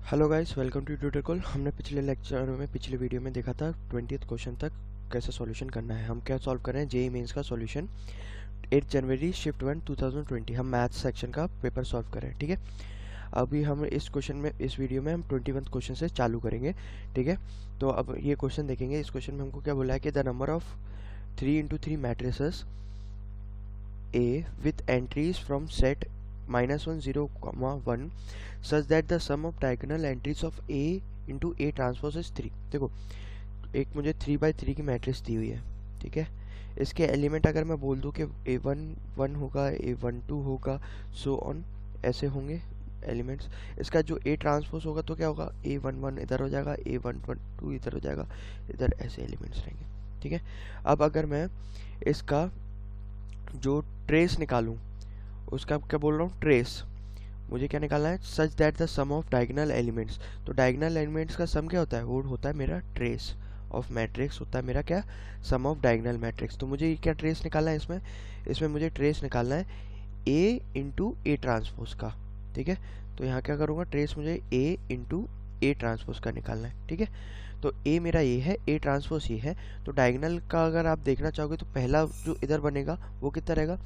Hello guys, welcome to tutor call. हमने पिछले video में देखा था 20th क्वेश्चन तक कैसे सॉल्यूशन करना है। हम क्या सॉल्व कर रहे हैं, जेईई मेंस का सॉल्यूशन 8 जनवरी शिफ्ट 1 2020। हम मैथ्स सेक्शन का पेपर सॉल्व कर रहे हैं, ठीक है। अभी हम इस वीडियो में हम 21th क्वेश्चन से चालू करेंगे, ठीक है। तो अब ये क्वेश्चन देखेंगे। इस क्वेश्चन में हमको क्या बोला है कि the number of 3 × 3 matrices A with entries from set -1 0, 1 such that the sum of diagonal entries of A into A transpose is 3। देखो, एक मुझे 3×3 की मैट्रिक्स दी हुई है, ठीक है। इसके एलिमेंट अगर मैं बोल दूं कि A1 1 होगा, A1 2 होगा, सो ऑन ऐसे होंगे एलिमेंट्स। इसका जो A ट्रांसपोज होगा तो क्या होगा, A1 1 इधर हो जाएगा, A1 1 2 इधर हो जाएगा, इधर ऐसे एलिमेंट्स रहेंगे, ठीक है। अब अगर मैं इसका जो ट्रेस निकालूं, उसका क्या बोल रहा हूँ, ट्रेस मुझे क्या निकालना है, such that the sum of diagonal elements. तो डायगोनल एलिमेंट्स का सम क्या होता है, वो होता है मेरा ट्रेस ऑफ मैट्रिक्स, होता है मेरा क्या, सम ऑफ डायगोनल मैट्रिक्स। तो मुझे क्या ट्रेस निकालना है इसमें मुझे ट्रेस निकालना है ए इंटू ए ट्रांसपोज का, ठीक है। तो यहाँ क्या करूँगा, ट्रेस मुझे ए इंटू ए ट्रांसपोज का निकालना है, ठीक है। तो ए मेरा ये है, ए ट्रांसपोज ये है। तो डायगोनल का अगर आप देखना चाहोगे तो पहला जो इधर बनेगा वो कितना रहेगा,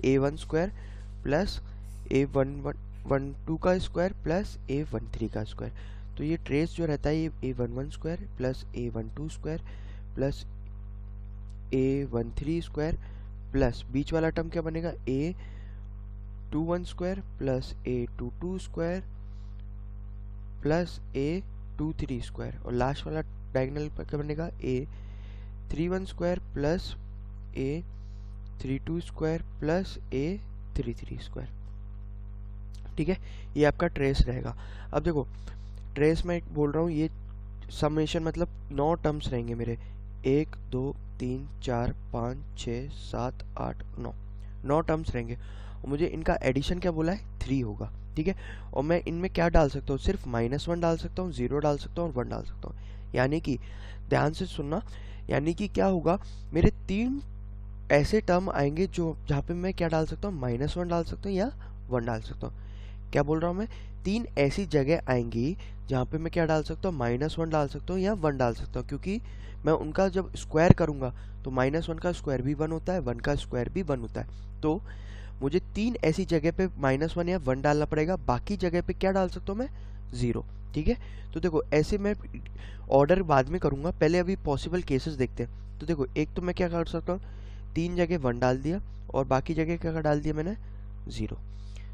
A1 स्क्वायर प्लस A1 2 का स्क्वायर प्लस A1 3 का स्क्वायर। तो ये ट्रेस जो रहता है, ये A1 square plus A1 2 square plus A1 3 square plus बीच वाला टर्म क्या बनेगा, A21 square plus A22 square plus A23 square, और लास्ट वाला डायगोनल पर क्या बनेगा, A31 square plus A32 square plus A33 square, ठीक है। ये आपका ट्रेस रहेगा। अब देखो, ट्रेस में बोल रहा हूँ, ये समेशन मतलब 9 टर्म्स रहेंगे मेरे, 1 2 3 4 5 6 7 8 9 टर्म्स रहेंगे, और मुझे इनका एडिशन क्या बोला है, 3 होगा, ठीक है। और मैं इनमें क्या डाल सकता हूँ, सिर्फ -1 डाल सकता हूँ, 0 डाल सकता हूँ और 1 डाल सकता हूँ। यानी कि ध्यान से सुनना, यानी कि क्या होगा, मेरे 3 ऐसे टर्म आएंगे जो जहाँ पे मैं क्या डाल सकता हूँ, -1 डाल सकता हूँ या 1 डाल सकता हूँ। क्या बोल रहा हूँ मैं, 3 ऐसी जगह आएंगी जहाँ पे मैं क्या डाल सकता हूँ, -1 डाल सकता हूँ या 1 डाल सकता हूँ, क्योंकि मैं उनका जब स्क्वायर करूंगा तो -1 का स्क्वायर भी 1 होता है, 1 का स्क्वायर भी 1 होता है। तो मुझे 3 ऐसी जगह पे -1 या 1 डालना पड़ेगा, बाकी जगह पे क्या डाल सकता हूँ मैं, 0, ठीक है। तो देखो, ऐसे मैं ऑर्डर बाद में करूंगा, पहले अभी पॉसिबल केसेस देखते हैं। तो देखो, एक तो मैं क्या कर सकता हूँ, 3 जगह 1 डाल दिया और बाकी जगह क्या डाल दिया मैंने, 0,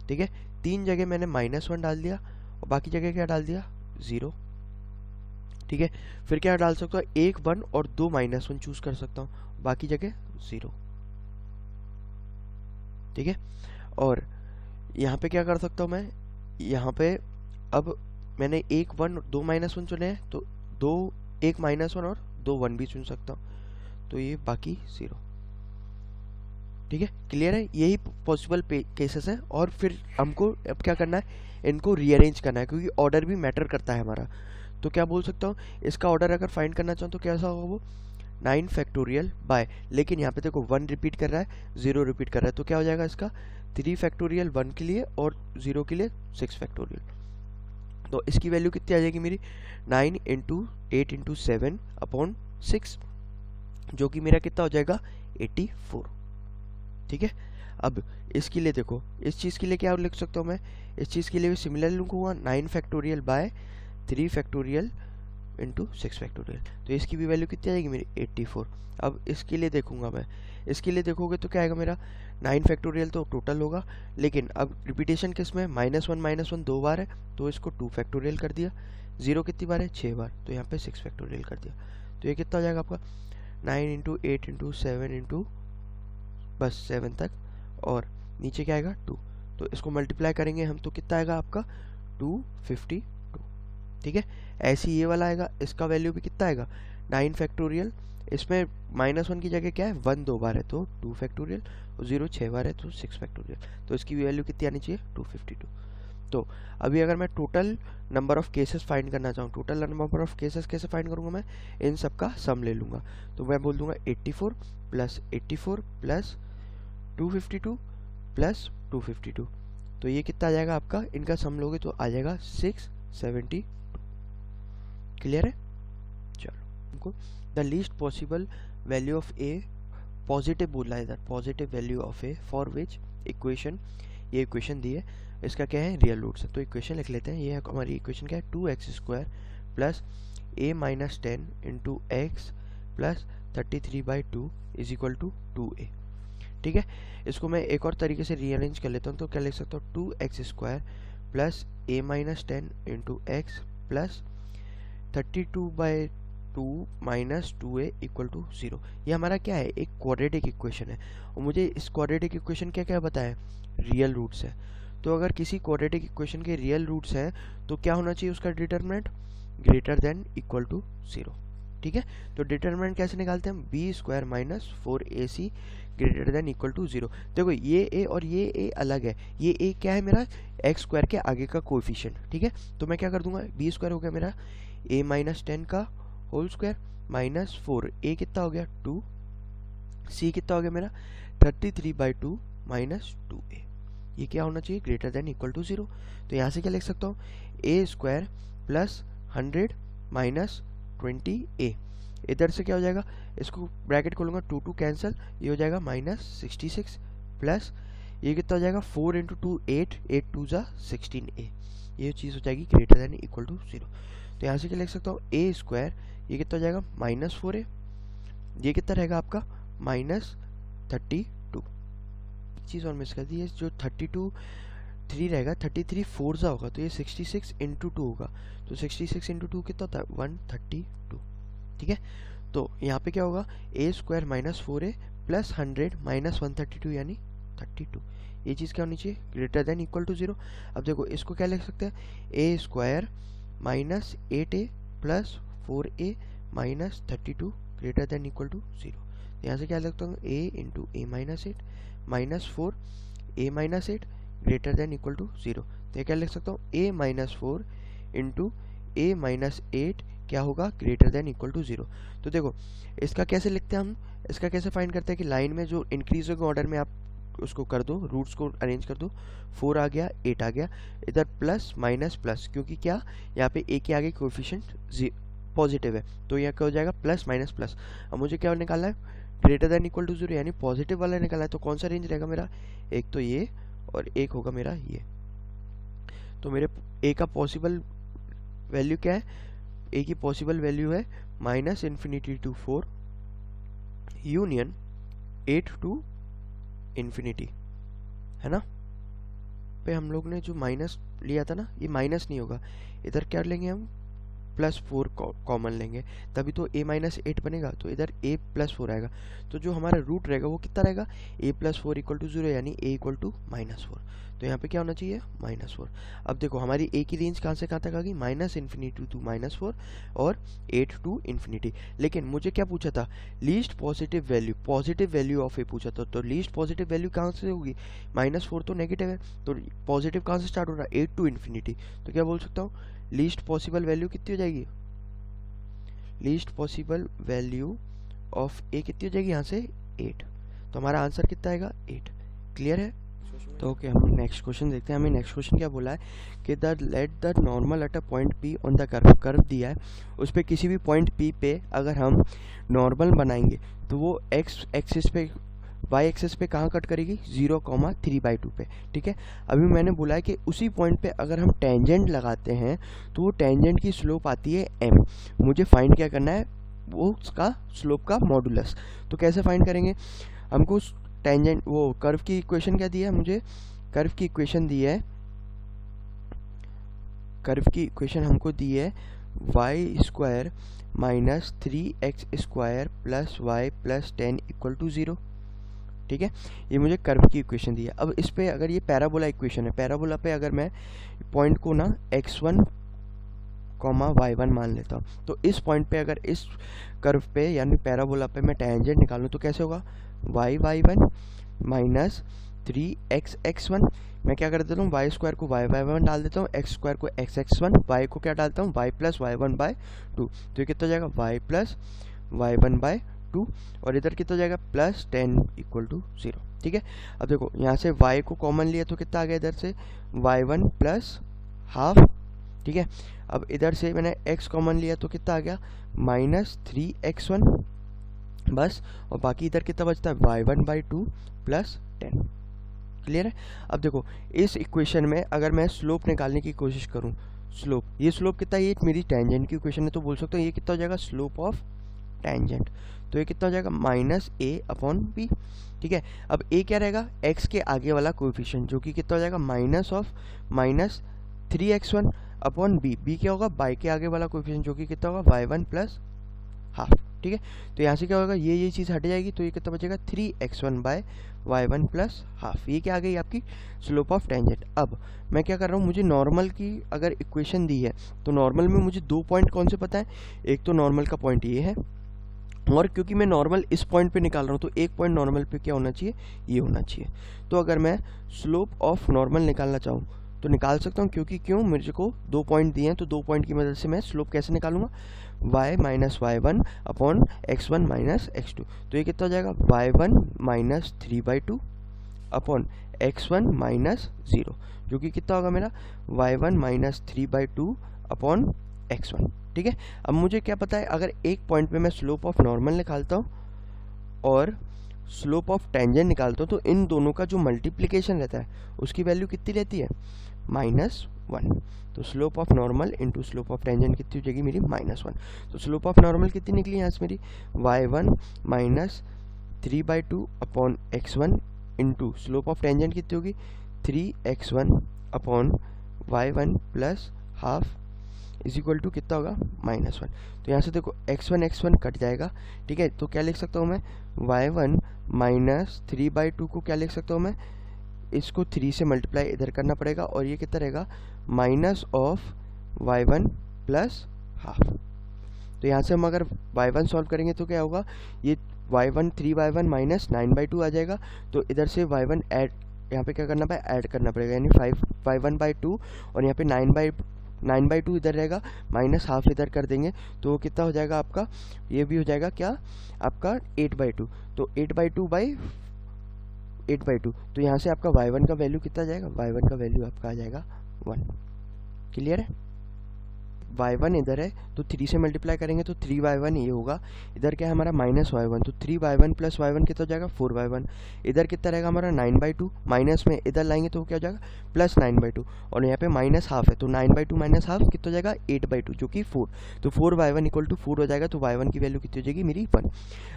ठीक है। 3 जगह मैंने -1 डाल दिया और बाकी जगह क्या डाल दिया, 0, ठीक है। फिर क्या डाल सकता हूँ, 1 1 और 2 -1 चूज कर सकता हूँ, बाकी जगह 0, ठीक है। और यहाँ पे क्या कर सकता हूँ मैं, यहाँ पे अब मैंने 1 1 2 -1 चुने हैं, तो 1 -1 और 2 1 भी चुन सकता हूँ, तो ये बाकी 0, ठीक है। क्लियर है, यही पॉसिबल केसेस है। और फिर हमको अब क्या करना है, इनको रीअरेंज करना है, क्योंकि ऑर्डर भी मैटर करता है हमारा। तो क्या बोल सकता हूँ, इसका ऑर्डर अगर फाइंड करना चाहूँ तो कैसा होगा वो, 9 फैक्टोरियल बाय, लेकिन यहाँ पे देखो 1 रिपीट कर रहा है, 0 रिपीट कर रहा है, तो क्या हो जाएगा इसका, 3 फैक्टोरियल 1 के लिए और 0 के लिए 6 फैक्टोरियल। तो इसकी वैल्यू कितनी आ जाएगी मेरी, 9 × 8 × 7 अपॉन 6, जो कि मेरा कितना हो जाएगा, 84, ठीक है। अब इसके लिए देखो, इस चीज़ के लिए क्या लिख सकता हूँ मैं, इस चीज़ के लिए भी सिमिलर लिखूंगा, 9 factorial by 3 factorial into 6 factorial, तो इसकी भी वैल्यू कितनी आ जाएगी मेरी, 84। अब इसके लिए देखूंगा मैं, इसके लिए देखोगे तो क्या आएगा मेरा, 9 फैक्टोरियल तो टोटल होगा, लेकिन अब रिपीटेशन किस में, -1 2 बार है, तो इसको 2 फैक्टोरियल कर दिया, 0 कितनी बार है, 6 बार, तो यहाँ पे 6 फैक्टोरियल कर दिया। तो ये कितना हो जाएगा आपका, 9 × 8 × 7 इंटू बस 7 तक, और नीचे क्या आएगा, 2, तो इसको मल्टीप्लाई करेंगे हम तो कितना आएगा आपका, 252, ठीक है। ऐसे ही ये वाला आएगा, इसका वैल्यू भी कितना आएगा, 9 फैक्टोरियल, इसमें -1 की जगह क्या है, 1 2 बार है तो 2 फैक्टोरियल, और 0 6 बार है तो 6 फैक्टोरियल, तो इसकी वैल्यू कितनी आनी चाहिए, 252। तो अभी अगर मैं total number of cases find करना चाहूँ, टोटल नंबर ऑफ केसेस कैसे फाइंड करूँगा मैं, इन सब का सम ले लूँगा। तो मैं बोल दूंगा 84 प्लस 84 प्लस 252 प्लस 252, तो ये कितना आ जाएगा आपका, इनका सम लोगे तो आ जाएगा 72। क्लियर है? चलो हमको the least possible value of A, positive बोला है इधर, positive value of A for which equation, ये इक्वेशन दी है, इसका क्या है, रियल रूट्स है। तो इक्वेशन लिख लेते हैं। ये हमारी इक्वेशन क्या है, 2x² plus a minus 10 into x plus 33/2 is equal to 2a। ठीक है, इसको मैं एक और तरीके से रीअरेंज कर लेता हूँ। तो क्या लिख सकता हूँ, 2x² plus a minus 10 into x plus 32/2 minus 2a equal to 0। ये हमारा क्या है, एक क्वाड्रेटिक इक्वेशन है, और मुझे इस क्वाड्रेटिक इक्वेशन क्या क्या बताया, रियल रूट्स है। तो अगर किसी क्वाड्रेटिक इक्वेशन के रियल रूट्स हैं तो क्या होना चाहिए उसका determinant, greater than equal to 0। ठीक है, तो डिटरमिनेंट कैसे निकालते हैं हम, b² minus 4ac greater than equal to 0। देखो ये a और ये a अलग है, ये a क्या है, मेरा x² के आगे का कोएफिशिएंट। ठीक है, तो मैं क्या कर दूंगा, b² हो गया मेरा a माइनस 10 का होल स्क्वायर माइनस 4, a कितना हो गया 2, c कितना हो गया मेरा 33/2 माइनस 2a। ये क्या होना चाहिए, ग्रेटर देन इक्वल टू 0। तो यहाँ से क्या लिख सकता हूँ, a² प्लस 100 माइनस 20a। इधर से क्या हो जाएगा, इसको ब्रैकेट खोलूंगा, 2 2 कैंसिल, ये हो जाएगा माइनस 66 प्लस ये कितना हो जाएगा 4 इंटू 2 8, 8 2 जा 16a। ये चीज़ हो जाएगी ग्रेटर देन इक्वल टू 0। तो यहाँ से क्या लिख सकता हूँ, a², ये कितना हो जाएगा माइनस 4a, ये कितना रहेगा आपका माइनस 32। चीज़ और मिस कर दी है, जो 32 3 रहेगा, 33 4 जा होगा, तो ये 66 इंटू 2 होगा। तो 66 इंटू 2 कितना होता है 132। ठीक है, तो यहाँ पे क्या होगा, a² minus 4a plus 100 minus 132 यानी 32। ये चीज़ क्या होनी चाहिए, ग्रेटर देन इक्वल टू 0। अब देखो इसको क्या लिख सकते हैं, a² minus 8a plus 4a minus 32 greater than equal to 0। यहाँ से क्या लिखता हूँ, a into a minus 8 minus 4 a minus 8 greater than equal to 0। तो ये क्या लिख सकता हूँ, a minus 4 into a minus 8 क्या होगा, ग्रेटर देन इक्वल टू 0। तो देखो इसका कैसे लिखते हैं हम, इसका कैसे फाइंड करते हैं कि लाइन में जो इंक्रीजिंग ऑर्डर में आप उसको कर दो, रूट्स को अरेंज कर दो, 4 आ गया 8 आ गया, इधर प्लस माइनस प्लस, क्योंकि क्या यहाँ पे a के आगे कोएफिशिएंट पॉजिटिव है, तो यहाँ क्या हो जाएगा प्लस माइनस प्लस। अब मुझे क्या निकालना है, ग्रेटर देन इक्वल टू 0 यानी पॉजिटिव वाला निकालना है। तो कौन सा रेंज रहेगा मेरा, एक तो ये और एक होगा मेरा ये। तो मेरे a का पॉसिबल वैल्यू क्या है, a की पॉसिबल वैल्यू है -∞ टू 4 यूनियन 8 टू इन्फिनिटी, है ना। पे हम लोग ने जो माइनस लिया था ना, ये माइनस नहीं होगा, इधर क्या लेंगे हम +4 कॉमन लेंगे, तभी तो a माइनस 8 बनेगा, तो इधर a प्लस 4 आएगा। तो जो हमारा रूट रहेगा वो कितना रहेगा, a प्लस 4 इक्वल टू 0 यानी a इक्वल टू -4। तो यहाँ पे क्या होना चाहिए, -4। अब देखो हमारी a की रेंज कहाँ से कहाँ तक आ गई, -∞ टू -4 और 8 टू इन्फिनिटी। लेकिन मुझे क्या पूछा था, least positive value of a पूछा था। तो लीस्ट पॉजिटिव वैल्यू कहाँ से होगी, -4 तो नेगेटिव है, तो पॉजिटिव कहाँ से स्टार्ट हो रहा है, 8 टू इन्फिनिटी। तो क्या बोल सकता हूँ, लीस्ट पॉसिबल वैल्यू कितनी हो जाएगी, least possible value of a कितनी हो जाएगी यहाँ से 8। तो हमारा आंसर कितना आएगा 8। क्लियर है। तो ओके, हम नेक्स्ट क्वेश्चन देखते हैं। हमें नेक्स्ट क्वेश्चन क्या बोला है कि the let the normal at a point p on the curve दिया है, उस पर किसी भी पॉइंट p पे अगर हम नॉर्मल बनाएंगे तो वो x एक्सिस पे y एक्सिस पे कहाँ कट करेगी, 0,3/2 पे। ठीक है, अभी मैंने बोला है कि उसी पॉइंट पे अगर हम टेंजेंट लगाते हैं तो वो टेंजेंट की स्लोप आती है m। मुझे फाइंड क्या करना है, वो उसका स्लोप का मॉडुलस। तो कैसे फाइंड करेंगे, हमको टेंजेंट वो कर्व की इक्वेशन क्या दी है, मुझे कर्व की इक्वेशन दी है, कर्व की इक्वेशन हमको दी है y² minus 3x² plus y plus 10 equal to 0। ठीक है, ये मुझे कर्व की इक्वेशन दी है। अब इस पे अगर ये पैराबोला इक्वेशन है, पैराबोला पे अगर मैं पॉइंट को ना x1, y1 मान लेता हूँ, तो इस पॉइंट पे अगर इस कर्व पे यानी पैराबोला पे मैं टेंजेंट निकालूँ तो कैसे होगा, y1 माइनस 3x1। मैं क्या कर देता हूँ, y² को y1 डाल देता हूँ, x² को x1, y को क्या डालता हूँ y प्लस y1/2। तो ये कितना हो जाएगा y प्लस y1/2 और इधर कितना हो जाएगा +10 इक्वल टू 0। ठीक है, अब देखो यहाँ से y को कॉमन लिया तो कितना आ गया, इधर से y1 प्लस हाफ ठीक है। अब इधर से मैंने x कॉमन लिया तो कितना आ गया -3x1 बस, और बाकी इधर कितना बचता है y1/2 + 10। क्लियर है। अब देखो इस इक्वेशन में अगर मैं स्लोप निकालने की कोशिश करूं, स्लोप, ये स्लोप कितना है, ये मेरी टेंजेंट की इक्वेशन है, तो बोल सकता हूँ ये कितना हो जाएगा स्लोप ऑफ टेंजेंट, तो ये कितना हो जाएगा -a/b। ठीक है। अब a क्या रहेगा, x के आगे वाला कोएफिशिएंट, जो कि कितना हो जाएगा -3x1/b। b क्या होगा, y के आगे वाला कोएफिशिएंट, जो कि कितना होगा y1 + हाफ। ठीक है। तो यहाँ से क्या होगा, ये चीज़ हट जाएगी, तो ये कितना बचेगा 3x1/y1 + हाफ। ये क्या आ गई आपकी स्लोप ऑफ टेंजेंट। अब मैं क्या कर रहा हूँ, मुझे नॉर्मल की अगर इक्वेशन दी है तो नॉर्मल में मुझे 2 पॉइंट कौन से पता है, एक तो नॉर्मल का पॉइंट ये है, और क्योंकि मैं नॉर्मल इस पॉइंट पे निकाल रहा हूँ तो एक पॉइंट नॉर्मल पे क्या होना चाहिए, ये होना चाहिए। तो अगर मैं स्लोप ऑफ नॉर्मल निकालना चाहूँ तो निकाल सकता हूँ, क्योंकि क्यों, मुझे को 2 पॉइंट दिए हैं, तो 2 पॉइंट की मदद से मैं स्लोप कैसे निकालूंगा, y - y1/x1 - x2। तो ये कितना हो जाएगा y1 - 3/2 x1 - 0, जो कि कितना होगा मेरा y1 - 3/2 x1। ठीक है। अब मुझे क्या पता है, अगर एक पॉइंट पे मैं स्लोप ऑफ नॉर्मल निकालता हूँ और स्लोप ऑफ टेंजेंट निकालता हूँ, तो इन दोनों का जो मल्टीप्लिकेशन रहता है उसकी वैल्यू कितनी रहती है, -1। तो slope of normal into slope of tangent कितनी हो जाएगी मेरी, -1। तो स्लोप ऑफ नॉर्मल कितनी निकली यहाँ से मेरी, y1 - 3/2 x1 into slope of tangent कितनी होगी 3x1/y1 + half is equal to कितना होगा -1। तो यहाँ से देखो x1 कट जाएगा। ठीक है। तो क्या लिख सकता हूँ मैं, y1 - 3/2 को क्या लिख सकता हूँ मैं, इसको 3 से मल्टीप्लाई इधर करना पड़ेगा, और ये कितना रहेगा -y1 + हाफ। तो यहाँ से हम अगर y1 सॉल्व करेंगे तो क्या होगा, ये y1 3y1 - 9/2 आ जाएगा। तो इधर से y1 ऐड, यहाँ पे क्या करना पड़ेगा, ऐड करना पड़ेगा, यानी 5y1/2, और यहाँ पे 9/2 इधर रहेगा, माइनस हाफ इधर कर देंगे, तो कितना हो जाएगा आपका, ये भी हो जाएगा क्या आपका 8/2। तो 8/2, तो यहाँ से आपका y1 का वैल्यू कितना जाएगा, y1 का वैल्यू आपका आ जाएगा 1। क्लियर है। y1 इधर है तो 3 से मल्टीप्लाई करेंगे तो 3y1 ये होगा, इधर क्या है हमारा -y1, तो 3y1 + y1 कितना हो जाएगा 4y1। इधर कितना रहेगा हमारा 9/2, माइनस में इधर लाएंगे तो क्या हो जाएगा +9/2, और यहाँ पे माइनस हाफ है, तो 9/2 माइनस हाफ कितना हो जाएगा 8/2, जो कि 4। तो 4y1 = 4 हो जाएगा, तो y1 की वैल्यू कितनी हो जाएगी मेरी 1।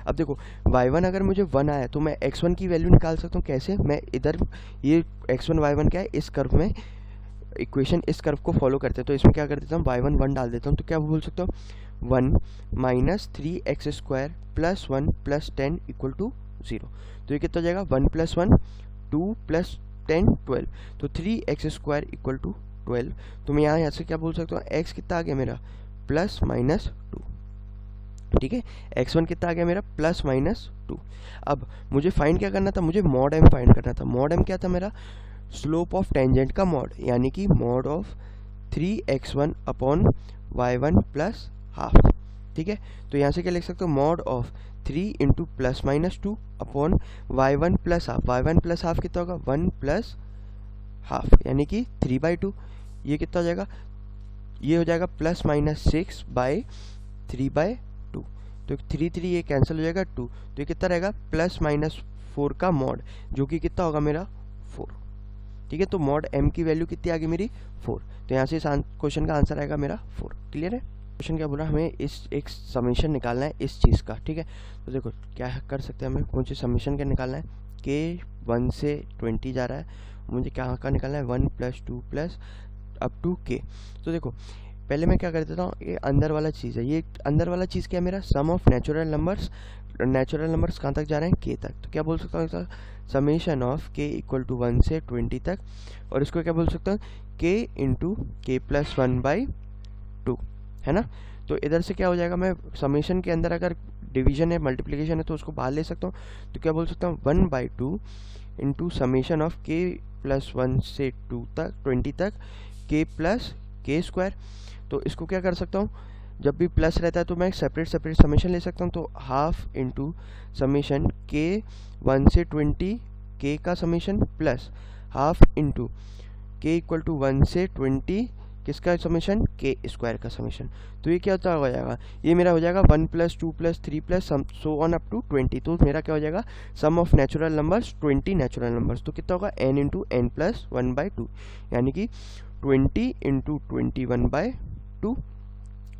अब देखो y1 अगर मुझे 1 आया तो मैं x1 की वैल्यू निकाल सकता हूँ कैसे, मैं इधर ये x1 y1 क्या है, इस कर्व में इक्वेशन इस कर्व को फॉलो करते हैं, तो इसमें क्या कर देता हूँ y1 1 डाल देता हूँ, तो क्या बोल सकता हूँ 1 - 3x² + 1 + 10 = 0। तो ये कितना हो जाएगा 1 + 1 2 + 10 12, तो 3x² = 12। तो मैं यहाँ से क्या बोल सकता हूँ, x कितना आ गया मेरा +-2। ठीक है। x1 कितना आ गया मेरा +-2। अब मुझे फाइंड क्या करना था, मुझे mod m फाइंड करना था। mod m क्या था मेरा, स्लोप ऑफ टेंजेंट का मॉड, यानी कि mod ऑफ 3x1/y1 + हाफ। ठीक है। तो यहाँ से क्या लिख सकते हो, mod of 3 × ±2 y1 + half. y1 + half कितना होगा 1 + हाफ, यानी कि 3/2। ये कितना हो जाएगा, ये हो जाएगा ±6/3/2, तो 3 ये कैंसिल हो जाएगा 2, तो ये कितना रहेगा +-4 का मॉड, जो कि कितना होगा मेरा 4। ठीक है। तो mod m की वैल्यू कितनी आ गई मेरी 4, तो यहाँ से इस क्वेश्चन का आंसर आएगा मेरा 4। क्लियर है। क्वेश्चन क्या बोला, हमें इस एक समीशन निकालना है इस चीज़ का। ठीक है। तो देखो क्या कर सकते हैं, हमें मुझे समीशन क्या निकालना है, k 1 से 20 जा रहा है, मुझे क्या का निकालना है 1 + 2 + अप टू k। तो देखो पहले मैं क्या कर देता हूँ, ये अंदर वाला चीज़ है, ये अंदर वाला चीज़ क्या है मेरा, sum of natural numbers. Natural numbers कहाँ तक जा रहे हैं, k तक। तो क्या बोल सकता हूँ, समेशन ऑफ k = 1 से 20 तक, और इसको क्या बोल सकता हूँ k × k + 1/2, है ना। तो इधर से क्या हो जाएगा, मैं समेशन के अंदर अगर डिवीजन है मल्टीप्लिकेशन है तो उसको बाहर ले सकता हूँ, तो क्या बोल सकता हूँ 1/2 × समेशन ऑफ k + 1 से 2 तक 20 तक k + k²। तो इसको क्या कर सकता हूँ, जब भी प्लस रहता है तो मैं सेपरेट समेशन ले सकता हूँ, तो हाफ × समेशन k 1 से 20 k का समेशन प्लस हाफ × k = 1 से 20 किसका समेशन, के स्क्वायर का समेशन। तो ये क्या होता हो जाएगा, ये मेरा हो जाएगा 1 + 2 + 3 plus so on up to 20। तो मेरा क्या हो जाएगा, sum of natural numbers 20 natural numbers. तो कितना होगा, n × n + 1/2, यानी कि 20 × 21/2।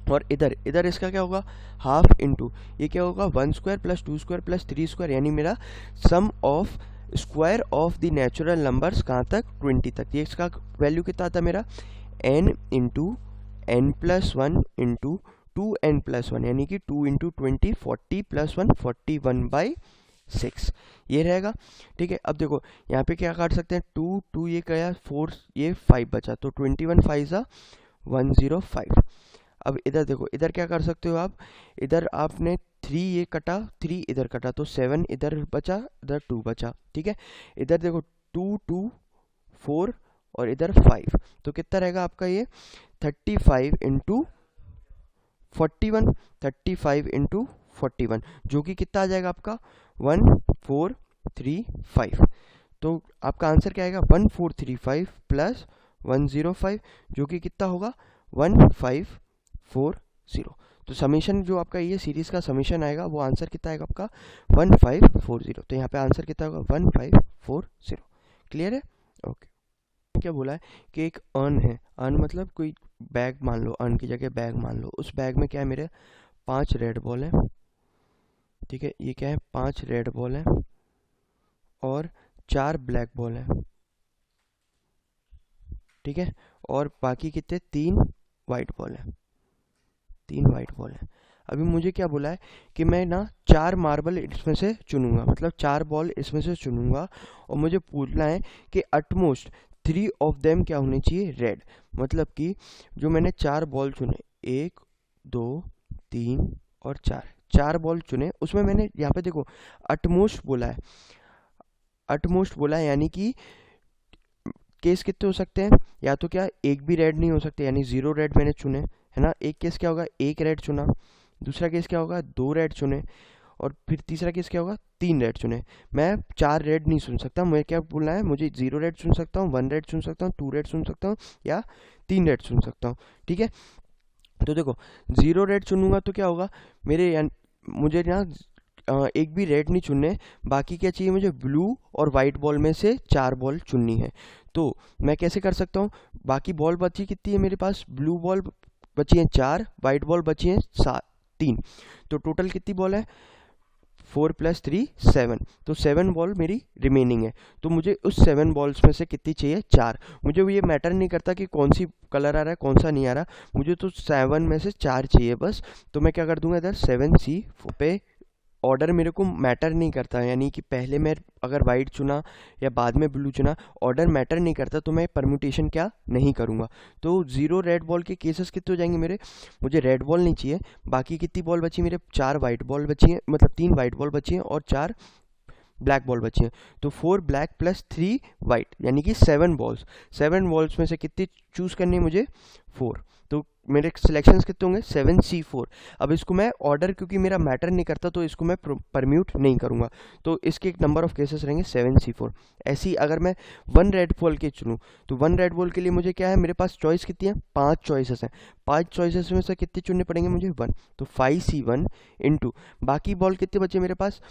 और इधर इसका क्या होगा, हाफ इंटू ये क्या होगा 1² + 2² + 3², यानी मेरा sum of square of the natural numbers कहाँ तक, 20 तक। ये इसका वैल्यू कितना आता है मेरा, n × n + 1 × 2n + 1, यानी कि 2 × 20 40 + 1 41/6 ये रहेगा। ठीक है, अब देखो यहाँ पे क्या काट सकते हैं, 2 2 ये गया 4 ये 5 बचा, तो 21 5 105। अब इधर देखो, इधर क्या कर सकते हो आप, इधर आपने 3 ये कटा, 3 इधर कटा, तो 7 इधर बचा, इधर 2 बचा। ठीक है, इधर देखो 2 2 4 और इधर 5, तो कितना रहेगा आपका ये 35 × 41, 35 × 41, जो कि कितना आ जाएगा आपका 1435। तो आपका आंसर क्या आएगा, 1435 + 105, जो कि कितना होगा 1540। तो समीशन जो आपका ये सीरीज का समीशन आएगा वो आंसर कितना आएगा आपका 1540। तो यहाँ पे आंसर कितना होगा 1540। क्लियर है, ओके। क्या बोला है कि एक अर्न है, अर्न मतलब कोई बैग मान लो, अर्न की जगह बैग मान लो, उस बैग में क्या है मेरे 5 रेड बॉल है। ठीक है, ये क्या है 5 रेड बॉल है और 4 ब्लैक बॉल है। ठीक है, और बाकी कितने 3 वाइट बॉल है, 3 वाइट बॉल है। अभी मुझे क्या बोला है कि मैं ना 4 मार्बल इसमें से चुनूंगा, मतलब 4 बॉल इसमें से चुनूंगा, और मुझे पूछना है कि अटमोस्ट 3 ऑफ देम क्या होने चाहिए, रेड। मतलब कि जो मैंने 4 बॉल चुने, 1 2 3 और 4 बॉल चुने, उसमें मैंने यहाँ पे देखो अटमोस्ट बोला है, अटमोस्ट बोला है, यानी कि केस कितने हो सकते हैं, या तो क्या एक भी रेड नहीं हो सकते, यानी 0 रेड मैंने चुने, है ना। एक केस क्या होगा, 1 रेड चुना, दूसरा केस क्या होगा 2 रेड चुने, और फिर तीसरा केस क्या होगा 3 रेड चुने। मैं 4 रेड नहीं चुन सकता, मुझे क्या बोलना है, मुझे 0 रेड चुन सकता हूँ, 1 रेड चुन सकता हूँ, 2 रेड चुन सकता हूँ, या 3 रेड चुन सकता हूँ। ठीक है, तो देखो 0 रेड चुनूंगा तो क्या होगा मेरे, मुझे ना एक भी रेड नहीं चुनने, बाकी क्या चाहिए मुझे, ब्लू और वाइट बॉल में से 4 बॉल चुननी है। तो मैं कैसे कर सकता हूँ, बाकी बॉल बची कितनी है मेरे पास, ब्लू बॉल बची है 4, वाइट बॉल बची है 3, तो टोटल कितनी बॉल है 4 + 3 7, तो 7 बॉल मेरी रिमेनिंग है। तो मुझे उस 7 बॉल्स में से कितनी चाहिए, 4। मुझे ये मैटर नहीं करता कि कौन सी कलर आ रहा है कौन सा नहीं आ रहा, मुझे तो 7 में से 4 चाहिए बस। तो मैं क्या कर दूंगा इधर 7C पे, ऑर्डर मेरे को मैटर नहीं करता, यानी कि पहले मैं अगर वाइट चुना या बाद में ब्लू चुना, ऑर्डर मैटर नहीं करता, तो मैं परम्यूटेशन क्या नहीं करूँगा। तो 0 रेड बॉल के केसेस कितने हो जाएंगे मेरे, मुझे रेड बॉल नहीं चाहिए, बाकी कितनी बॉल बची मेरे 4 वाइट बॉल बची हैं, मतलब 3 वाइट बॉल बची हैं और 4 ब्लैक बॉल बची हैं। तो 4 ब्लैक + 3 वाइट, यानी कि 7 बॉल्स, 7 बॉल्स में से कितनी चूज करनी है मुझे 4। तो मेरे सिलेक्शंस कितने होंगे 7C4। अब इसको मैं ऑर्डर, क्योंकि मेरा मैटर नहीं करता, तो इसको मैं परम्यूट नहीं करूंगा, तो इसके एक नंबर ऑफ केसेस रहेंगे 7C4। ऐसी अगर मैं 1 रेड बॉल के चुनूँ, तो 1 रेड बॉल के लिए मुझे क्या है, मेरे पास चॉइस कितनी है 5 चॉइसेस हैं, 5 चॉइसेस में से कितने चुनने पड़ेंगे मुझे 1, तो 5C1 इंटू बाकी बॉल कितने बचे मेरे पास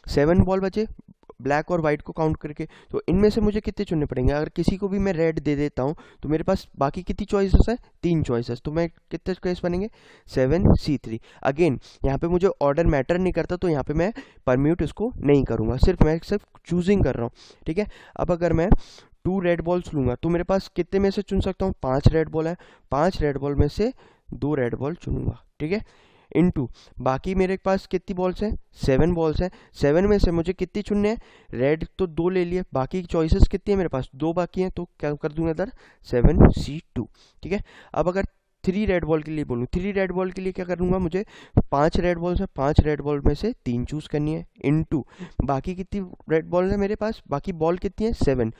7 बॉल बचे ब्लैक और वाइट को काउंट करके, तो इनमें से मुझे कितने चुनने पड़ेंगे, अगर किसी को भी मैं रेड दे देता हूँ तो मेरे पास बाकी कितनी चॉइसेस है 3 चॉइसेस, तो मैं कितने केस बनेंगे 7C3। अगेन यहाँ पे मुझे ऑर्डर मैटर नहीं करता, तो यहाँ पे मैं परम्यूट इसको नहीं करूँगा, मैं सिर्फ चूजिंग कर रहा हूँ। ठीक है, अब अगर मैं 2 रेड बॉल्स लूँगा तो मेरे पास कितने में से चुन सकता हूँ, 5 रेड बॉल है, 5 रेड बॉल में से 2 रेड बॉल चुनूंगा। ठीक है, इनटू बाकी मेरे पास कितनी बॉल्स हैं 7 बॉल्स हैं, 7 में से मुझे कितनी चुनने हैं, रेड तो 2 ले लिए, बाकी चॉइसेस कितनी है मेरे पास 2 बाकी हैं, तो क्या कर दूंगा इधर 7C2। ठीक है, अब अगर 3 रेड बॉल के लिए बोलूँ, 3 रेड बॉल के लिए क्या करूँगा, मुझे 5 रेड बॉल्स है, 5 रेड बॉल में से 3 चूज करनी है, इनटू बाकी कितनी रेड बॉल है मेरे पास, बाकी बॉल कितनी है 7,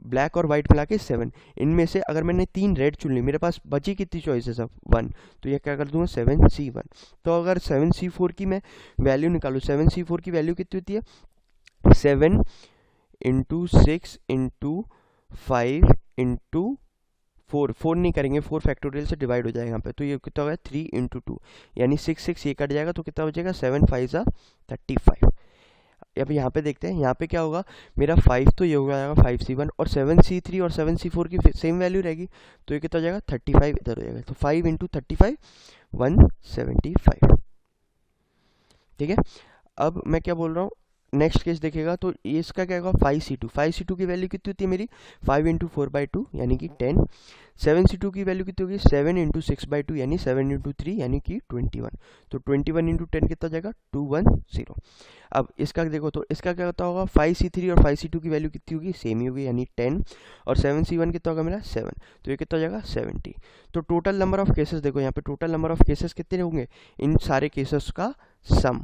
ब्लैक और वाइट मिला के 7, इनमें से अगर मैंने 3 रेड चुन ली, मेरे पास बची कितनी चॉइसेस है 1, तो ये क्या कर दूंगा 7C1। तो अगर 7C4 की मैं वैल्यू निकालूँ, 7C4 की वैल्यू कितनी होती है 7 × 6 × 5 × फोर नहीं करेंगे, 4 फैक्टोरियल से डिवाइड हो जाएगा यहाँ पे, तो ये कितना होगा 3 इंटू 2 यानी 6 ये कट जाएगा तो कितना बचेगा 7 5 ज़ा 35। अब यहाँ पे देखते हैं, यहाँ पे क्या होगा, मेरा 5 तो ये हो जाएगा 5C1 और 7C3 और 7C4 की सेम वैल्यू रहेगी, तो ये कितना हो जाएगा 35 इधर हो जाएगा, तो 5 इंटू 35 175। ठीक है, अब मैं क्या बोल रहा हूँ, नेक्स्ट केस देखेगा तो ये इसका क्या होगा 5C2 की वैल्यू कितनी होती है मेरी 5 इंटू 4/2 यानी कि 10। 7C2 की वैल्यू कितनी होगी 7 इंटू 6/2 यानी 7 इंटू 3 यानी कि 21। तो 21 इंटू 10 कितना जाएगा 210। अब इसका देखो तो इसका क्या होता होगा 5C3 और 5C2 की वैल्यू कितनी होगी सेम ही होगी यानी 10 और 7C1 कितना होगा मेरा 7, तो ये कितना हो जाएगा 70। तो टोटल नंबर ऑफ केसेस देखो यहाँ पे, टोटल नंबर ऑफ केसेस कितने होंगे इन सारे केसेस का सम,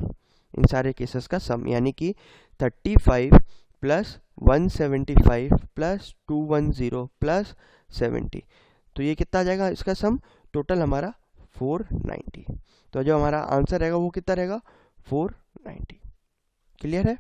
इन सारे केसेस का सम यानी कि 35 प्लस 175 प्लस 210 प्लस 70, तो ये कितना आ जाएगा इसका सम टोटल हमारा 490। तो जो हमारा आंसर रहेगा वो कितना रहेगा 490। क्लियर है।